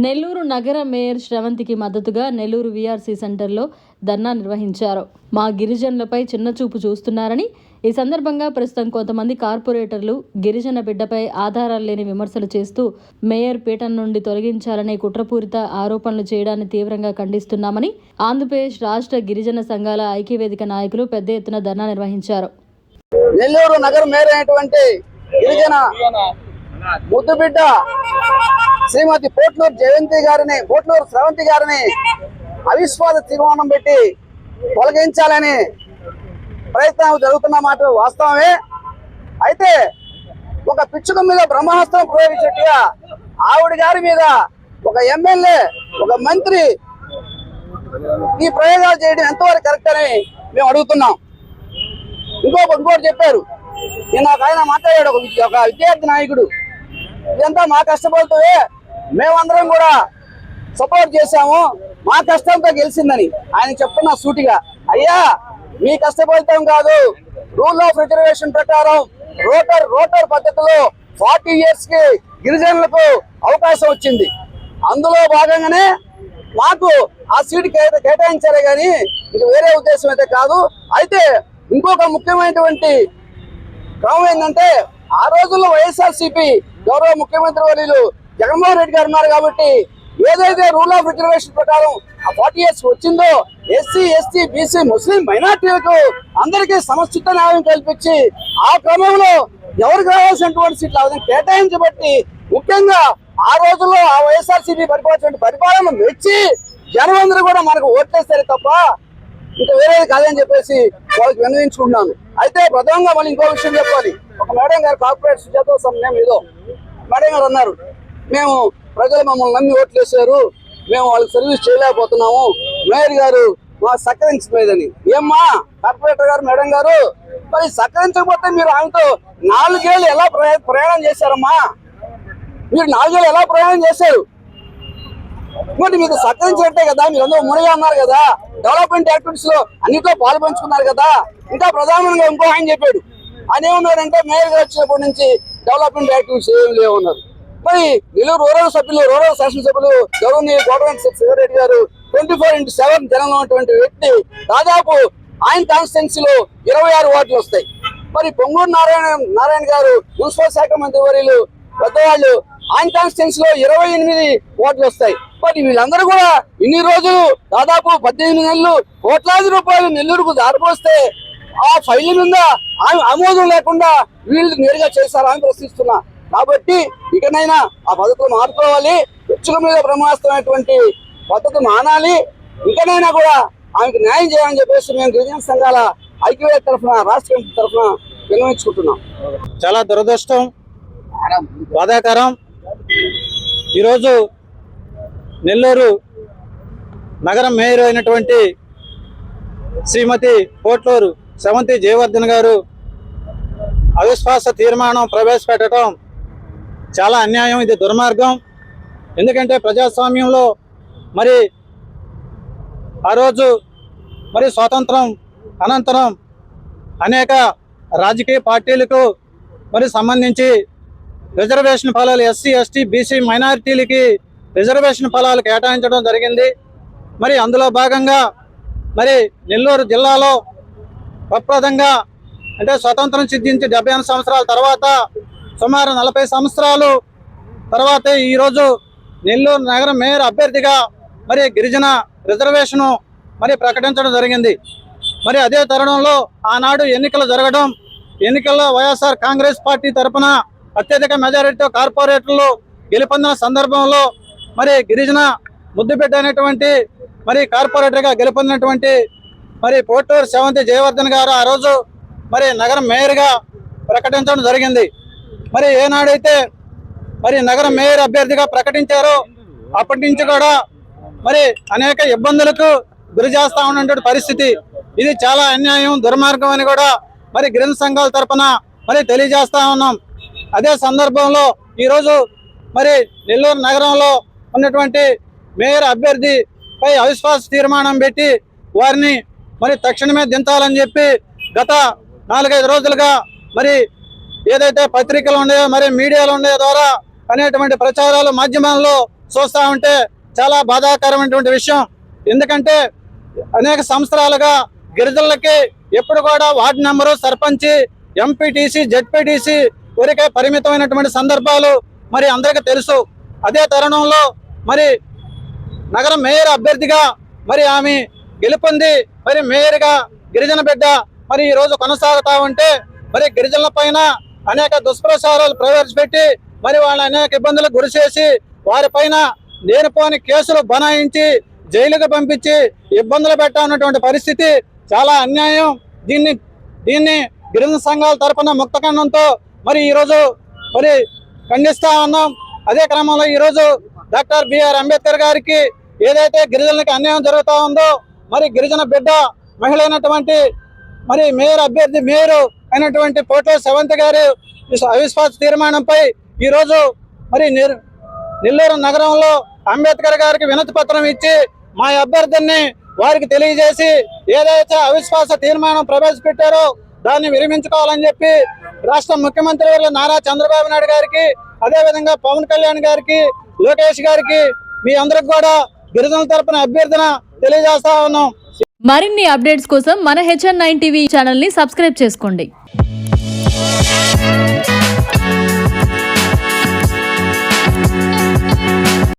నెల్లూరు నగర మేయర్ శ్రవంతికి మద్దతుగా నెల్లూరు వీఆర్సీ సెంటర్లో ధర్నా నిర్వహించారు. మా గిరిజనులపై చిన్నచూపు చూస్తున్నారని, ఈ సందర్భంగా ప్రస్తుతం కొంతమంది కార్పొరేటర్లు గిరిజన బిడ్డపై ఆధారాలు లేని విమర్శలు చేస్తూ మేయర్ పీఠం నుండి తొలగించాలనే కుట్రపూరిత ఆరోపణలు చేయడాన్ని తీవ్రంగా ఖండిస్తున్నామని ఆంధ్రప్రదేశ్ రాష్ట్ర గిరిజన సంఘాల ఐక్యవేదిక నాయకులు పెద్ద ఎత్తున ధర్నా నిర్వహించారు. నెల్లూరు నగర మేయర్ అయినటువంటి గిరిజన ముద్దుబిడ్డ శ్రీమతి పోట్లూరు శ్రవంతి గారిని అవిశ్వాస తీర్మానం పెట్టి తొలగించాలని ప్రయత్నం జరుగుతున్న మాట వాస్తవమే. అయితే ఒక పిచ్చుక మీద బ్రహ్మాస్త్రం ప్రయోగించినట్టుగా ఆవిడ గారి మీద ఒక ఎమ్మెల్యే, ఒక మంత్రి ఈ ప్రయోగాలు చేయడం ఎంతవరకు కరెక్ట్ అని మేము అడుగుతున్నాం. ఇంకోటి చెప్పారు, నేను ఆయన మాట్లాడాడు, ఒక విద్యార్థి నాయకుడు, ఇదంతా మా కష్టపడుతూ మేమందరం కూడా సపోర్ట్ చేశాము, మా కష్టంతో గెలిచిందని ఆయన చెప్తున్నా సూటిగా. అయ్యా, మీ కష్టఫలితం కాదు, రూల్ ఆఫ్ రిజర్వేషన్ ప్రకారం రోటర్ పద్ధతిలో 40 years కి గిరిజనులకు అవకాశం వచ్చింది. అందులో భాగంగానే మాకు ఆ సీటు కేటాయించారే కానీ ఇది వేరే ఉద్దేశం అయితే కాదు. అయితే ఇంకొక ముఖ్యమైనటువంటి క్రమం ఏంటంటే, ఆ రోజుల్లో వైఎస్ఆర్సీపీ గౌరవ ముఖ్యమంత్రి వర్యులు జగన్మోహన్ రెడ్డి గారు ఉన్నారు కాబట్టి ఏదైతే రూల్ ఆఫ్ రిజర్వేషన్ ప్రకారం ఆ 40 years వచ్చిందో ఎస్సీ, ఎస్టీ, బీసీ, ముస్లిం మైనార్టీలకు అందరికీ సమచిత న్యాయం కల్పించి ఆ క్రమంలో ఎవరికి రావాల్సినటువంటి సీట్లు ఆ కేటాయించబట్టి ముఖ్యంగా ఆ రోజుల్లో ఆ వైఎస్ఆర్సీపీ పరిపాలన మెచ్చి జనమందరూ కూడా మనకు ఓట్లేస్తారు తప్ప ఇంకా వేరేది కాదని చెప్పేసి వాళ్ళకి విన్నవించుకుంటున్నాను. అయితే ప్రధానంగా మళ్ళీ ఇంకో విషయం చెప్పాలి. ఒక మేడం గారు కార్పొరేట్ సుజాత సమయం ఏదో మేడం గారు అన్నారు, మేము ప్రజలు మమ్మల్ని నమ్మి ఓట్లు వేసారు, మేము వాళ్ళకి సర్వీస్ చేయలేకపోతున్నాము, మేయర్ గారు మా సహకరించలేదని. ఏమ్మా కార్పొరేటర్ గారు, మేడం గారు, మరి సహకరించకపోతే మీరు ఆయనతో 4 ఏళ్ళు ఎలా ప్రయాణం చేశారమ్మా? మీరు 4 ఏళ్ళు ఎలా ప్రయాణం చేశారు? ఇంకోటి మీకు సహకరించినట్టే కదా, మీరు అందరూ మునిగా ఉన్నారు కదా, డెవలప్మెంట్ యాక్టివిటీస్ లో అన్నింటిలో పాలు పంచుకున్నారు కదా. ఇంకా ప్రధానంగా ఇంకో ఆయన చెప్పాడు, ఆయన ఏమన్నారంటే మేయర్ గారు వచ్చినప్పటి నుంచి డెవలప్మెంట్ యాక్టివిటీస్ ఏమి లేవన్నారు. మరి నెల్లూరు రూరల్ శాసనసభ్యులు గవర్నర్ గవర్నమెంట్ సెక్రటరీ గారు 24/7 జనంలో ఉన్నటువంటి వ్యక్తి, దాదాపు ఆయన కాన్స్టిట్యున్సీలో 26 వార్డులు వస్తాయి. మరి పొంగూరు నారాయణ గారు మున్సిపల్ శాఖ మంత్రి వర్యులు పెద్దవాళ్ళు, ఆయన కాన్స్టిట్యున్సీలో 28 వార్డులు వస్తాయి. మరి వీళ్ళందరూ కూడా ఇన్ని రోజులు దాదాపు 18 నెలలు కోట్లాది రూపాయలు నెల్లూరుకు దారిపోస్తే ఆ ఫైల్ మీద ఆమోదం లేకుండా వీళ్ళు నేరుగా చేశారని ప్రశ్నిస్తున్నా. కాబట్టి ఇకనైనా ఆ పద్ధతులు మార్చుకోవాలి, పిచ్చుక మీద బ్రహ్మాస్త్రమైనటువంటి పద్ధతి మానాలి, ఇంకనైనా కూడా ఆమెకు న్యాయం చేయాలని చెప్పేసి మేము గిరిజన సంఘాల ఐక్యవేదిక తరఫున, రాష్ట్ర కమిటీ తరఫున విన్నవించుకుంటున్నాం. చాలా దురదృష్టం, బాధాకరం. ఈరోజు నెల్లూరు నగరం మేయర్ అయినటువంటి శ్రీమతి పోట్లూరు శ్రవంతి జయవర్ధన్ గారు అవిశ్వాస తీర్మానం ప్రవేశపెట్టడం చాలా అన్యాయం, ఇది దుర్మార్గం. ఎందుకంటే ప్రజాస్వామ్యంలో మరి ఆ రోజు మరి స్వాతంత్రం అనంతరం అనేక రాజకీయ పార్టీలకు మరి సంబంధించి రిజర్వేషన్ ఫలాలు ఎస్సీ, ఎస్టీ, బీసీ మైనారిటీలకి రిజర్వేషన్ ఫలాలు కేటాయించడం జరిగింది. మరి అందులో భాగంగా మరి నెల్లూరు జిల్లాలో ప్రప్రదంగా అంటే స్వతంత్రం సిద్ధించి 78 సంవత్సరాల తర్వాత సుమారు 40 సంవత్సరాలు తర్వాత ఈరోజు నెల్లూరు నగర మేయర్ అభ్యర్థిగా మరి గిరిజన రిజర్వేషను మరి ప్రకటించడం జరిగింది. మరి అదే తరుణంలో ఆనాడు ఎన్నికలు జరగడం, ఎన్నికల్లో వైఎస్ఆర్ కాంగ్రెస్ పార్టీ తరఫున అత్యధిక మెజారిటీతో కార్పొరేటర్లు గెలుపొందిన సందర్భంలో మరి గిరిజన ముద్దుబిడ్డ అనేటువంటి మరి కార్పొరేటర్గా గెలుపొందినటువంటి మరి పోట్లూరు శ్రవంతి జయవర్ధన్ గారు ఆ రోజు మరి నగర మేయర్గా ప్రకటించడం జరిగింది. మరి ఏనాడైతే మరి నగర మేయర్ అభ్యర్థిగా ప్రకటించారో అప్పటి నుంచి కూడా మరి అనేక ఇబ్బందులకు గురి చేస్తా ఉన్నటువంటి పరిస్థితి. ఇది చాలా అన్యాయం, దుర్మార్గం అని కూడా మరి గిరిజన సంఘాల తరఫున మరి తెలియజేస్తా ఉన్నాం. అదే సందర్భంలో ఈరోజు మరి నెల్లూరు నగరంలో ఉన్నటువంటి మేయర్ అభ్యర్థిపై అవిశ్వాస తీర్మానం పెట్టి వారిని మరి తక్షణమే దించాలని చెప్పి గత 4-5 రోజులుగా మరి ఏదైతే పత్రికలు ఉన్నాయో మరి మీడియాలో ఉండే ద్వారా అనేటువంటి ప్రచారాలు మాధ్యమాల్లో చూస్తూ ఉంటే చాలా బాధాకరమైనటువంటి విషయం. ఎందుకంటే అనేక సంవత్సరాలుగా గిరిజనులకి ఎప్పుడు కూడా వార్డు మెంబరు, సర్పంచి, ఎంపీటీసీ, జెడ్పీటీసీ ఊరికే పరిమితమైనటువంటి సందర్భాలు మరి అందరికీ తెలుసు. అదే తరుణంలో మరి నగర మేయర్ అభ్యర్థిగా మరి ఆమె గెలుపొంది మరి మేయర్గా గిరిజన బిడ్డ మరి ఈ రోజు కొనసాగుతా ఉంటే మరి గిరిజనుల పైన అనేక దుష్ప్రచారాలు ప్రవేశపెట్టి మరి వాళ్ళ అనేక ఇబ్బందులకు గురి చేసి వారి పైన లేనిపోని కేసులు బనాయించి జైలుకు పంపించి ఇబ్బందులు పెట్టాలన్నటువంటి పరిస్థితి చాలా అన్యాయం. దీన్ని గిరిజన సంఘాల తరపున ముక్తఖండంతో మరి ఈరోజు మరి ఖండిస్తా ఉన్నాం. అదే క్రమంలో ఈరోజు డాక్టర్ బిఆర్ అంబేద్కర్ గారికి ఏదైతే గిరిజనులకు అన్యాయం జరుగుతూ ఉందో మరి గిరిజన బిడ్డ మహిళ అయినటువంటి మరి మేయర్ అభ్యర్థి మేయర్ అయినటువంటి పోట్లూరు శ్రవంతి గారి అవిశ్వాస తీర్మానంపై ఈరోజు మరి నెల్లూరు నగరంలో అంబేద్కర్ గారికి వినతి పత్రం ఇచ్చి మా అభ్యర్థిని వారికి తెలియజేసి ఏదైతే అవిశ్వాస తీర్మానం ప్రవేశపెట్టారో దాన్ని విరమించుకోవాలని చెప్పి రాష్ట్ర ముఖ్యమంత్రి వర్యులు నారా చంద్రబాబు నాయుడు గారికి, అదేవిధంగా పవన్ కళ్యాణ్ గారికి, లోకేష్ గారికి మీ అందరికి కూడా గిరిజనుల తరపున అభ్యర్థన తెలియజేస్తా ఉన్నాం. మరిన్ని అప్డేట్స్ కోసం మన HN9 టీవీ ఛానల్ని సబ్స్క్రైబ్ చేసుకోండి.